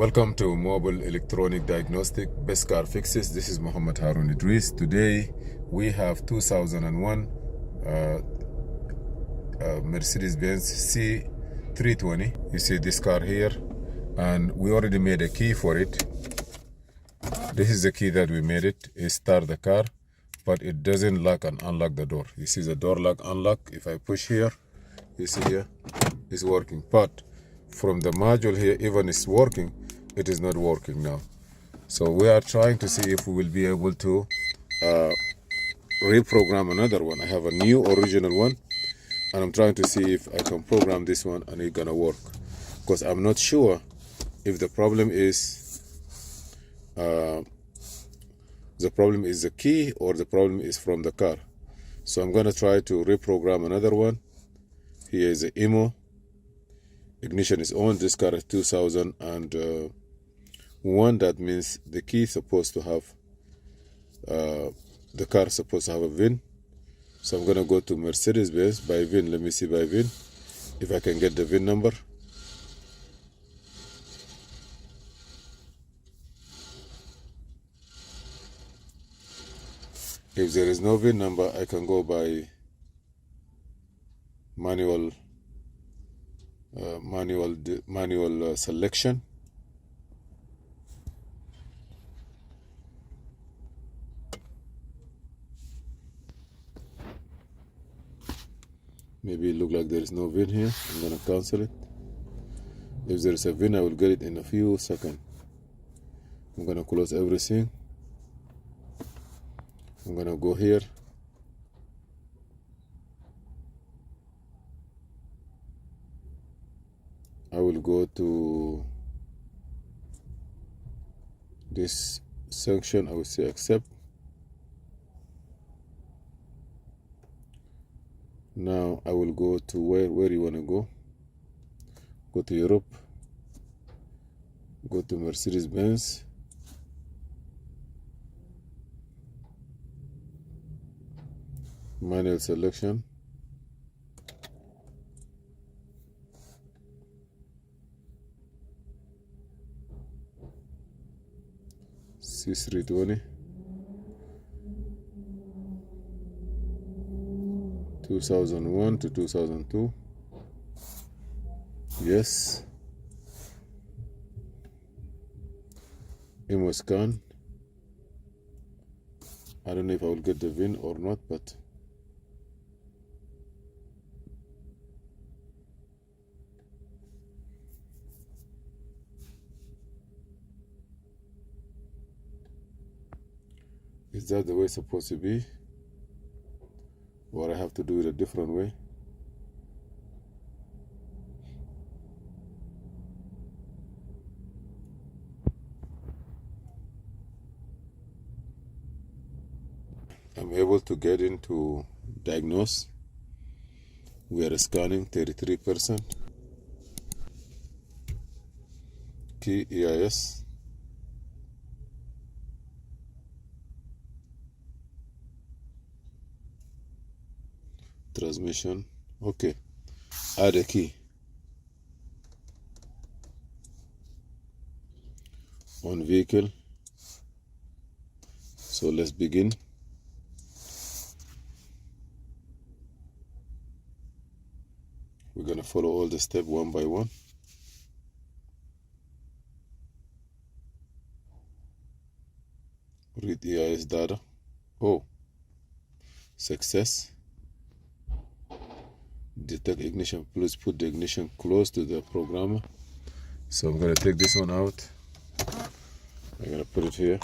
Welcome to Mobile Electronic Diagnostic Best Car Fixes. This is Muhammad Harun Idris. Today we have 2001 Mercedes-Benz C320. You see this car here, and we already made a key for it. This is the key that we made it. It start the car, but it doesn't lock and unlock the door. You see the door lock unlock. If I push here, you see here, it's working. But from the module here, even it's working, it is not working now. So we are trying to see if we will be able to reprogram another one. I have a new original one, and I'm trying to see if I can program this one and it's gonna work, because I'm not sure if the problem is the key or the problem is from the car. So I'm gonna try to reprogram another one. Here is the IMO. Ignition is on. This car is 2001. That means the key is supposed to have the car is supposed to have a VIN. So I'm gonna go to Mercedes-Benz by VIN. Let me see by VIN if I can get the VIN number. If there is no VIN number, I can go by manual selection. Maybe it look like there is no VIN here. I'm gonna cancel it. If there is a VIN, I will get it in a few seconds. I'm gonna close everything. I'm gonna go here. I will go to this section. I will say accept. Now I will go to where you want to go. Go to Europe. Go to Mercedes-Benz. Manual selection. C320. 2001 to 2002. Yes. IMO scan. I don't know if I will get the VIN or not, but is that the way it's supposed to be? Or I have to do it a different way? I'm able to get into diagnose. We are scanning 33%. Key EIS. Transmission. Okay. Add a key. On vehicle. So let's begin. We're gonna follow all the steps one by one. Read EIS data. Oh, success. Detect ignition. Please put the ignition close to the programmer. So I'm gonna take this one out. I'm gonna put it here.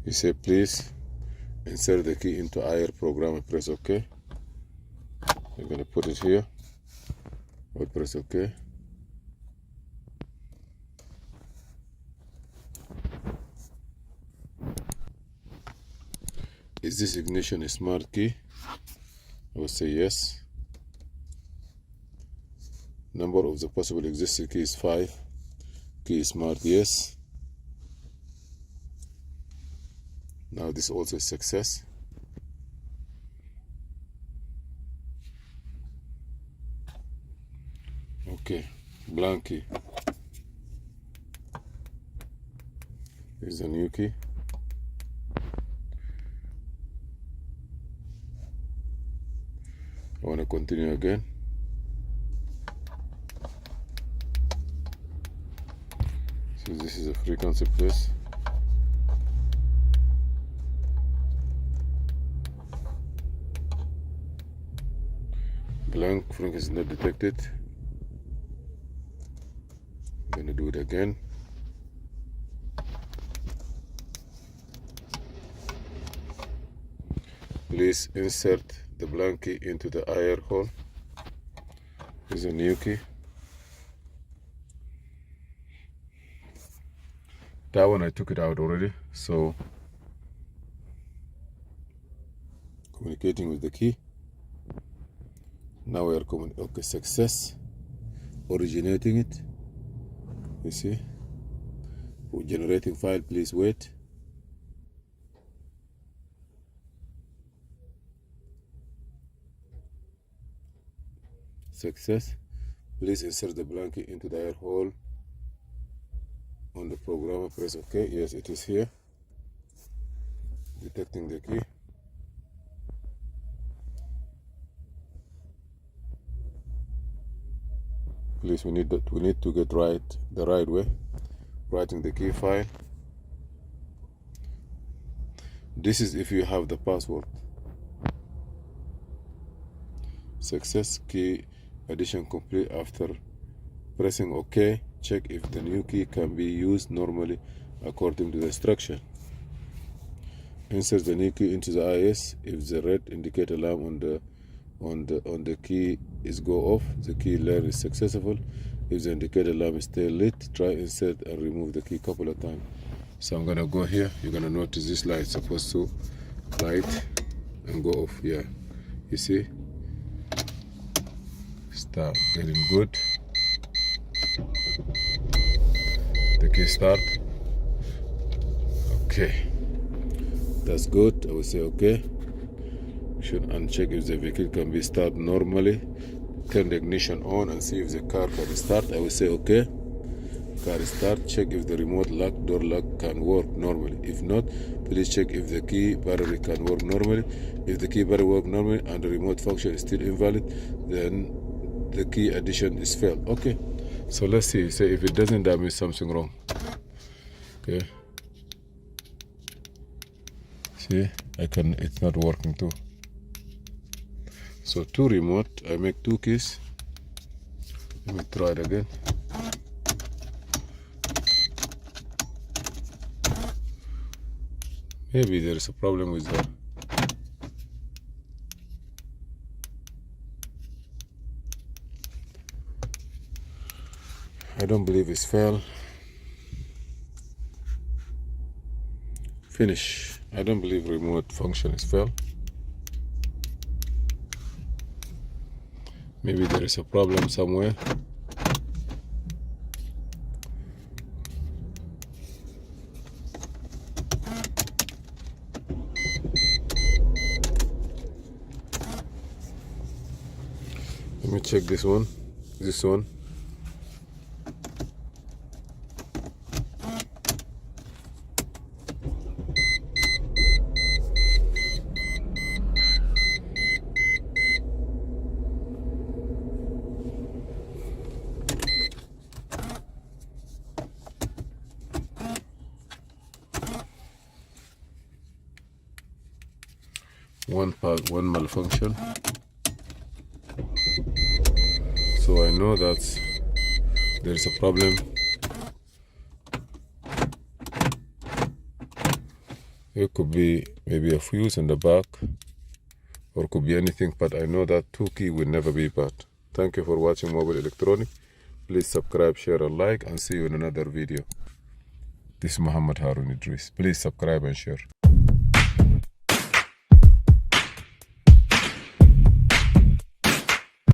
You say please insert the key into IR program and press OK. You're going to put it here. I'll press OK. Is this ignition a smart key? I would say yes. Number of the possible existing key is 5. Key is smart, yes. Now this also is success. Okay, blank key. This is a new key. I want to continue again. So this is a frequency press. Blank frequency is not detected. I'm going to do it again. Please insert the blank key into the air hole. This is a new key. That one I took it out already, so communicating with the key. Now we are okay, success. Originating it. You see? For generating file, please wait. Success. Please insert the blank key into the air hole on the programmer. Press OK. Yes, it is here. Detecting the key. Please, we need to get the right way. Writing the key file. This is if you have the password. Success. Key addition complete. After pressing OK, check if the new key can be used normally according to the instruction. Insert the new key into the IS. If the red indicator lamp on the key is go off, the key learn is successful. If the indicator lamp is still lit, try insert and remove the key a couple of times. So I'm gonna go here. You're gonna notice this light is supposed to light and go off. Yeah, you see, start getting good. The key start. Okay, that's good. I will say okay. Should uncheck if the vehicle can be started normally. Turn the ignition on and see if the car can start. I will say okay. Car start. Check if the remote lock, door lock can work normally. If not, please check if the key battery can work normally. If the key battery work normally and the remote function is still invalid, then the key addition is failed. Okay, so let's see. Say if it doesn't, that means something wrong. Okay, see, it's not working too. So 2 remote, I make 2 keys. Let me try it again. Maybe there is a problem with that. I don't believe it's failed. Finish. I don't believe remote function is failed. Maybe there is a problem somewhere. Let me check this one. This one. One malfunction. So I know that there is a problem. It could be maybe a fuse in the back or could be anything, but I know that 2 key will never be bad. Thank you for watching Mobile Electronic. Please subscribe, share and like, and see you in another video. This is Muhammad Harun Idris. Please subscribe and share.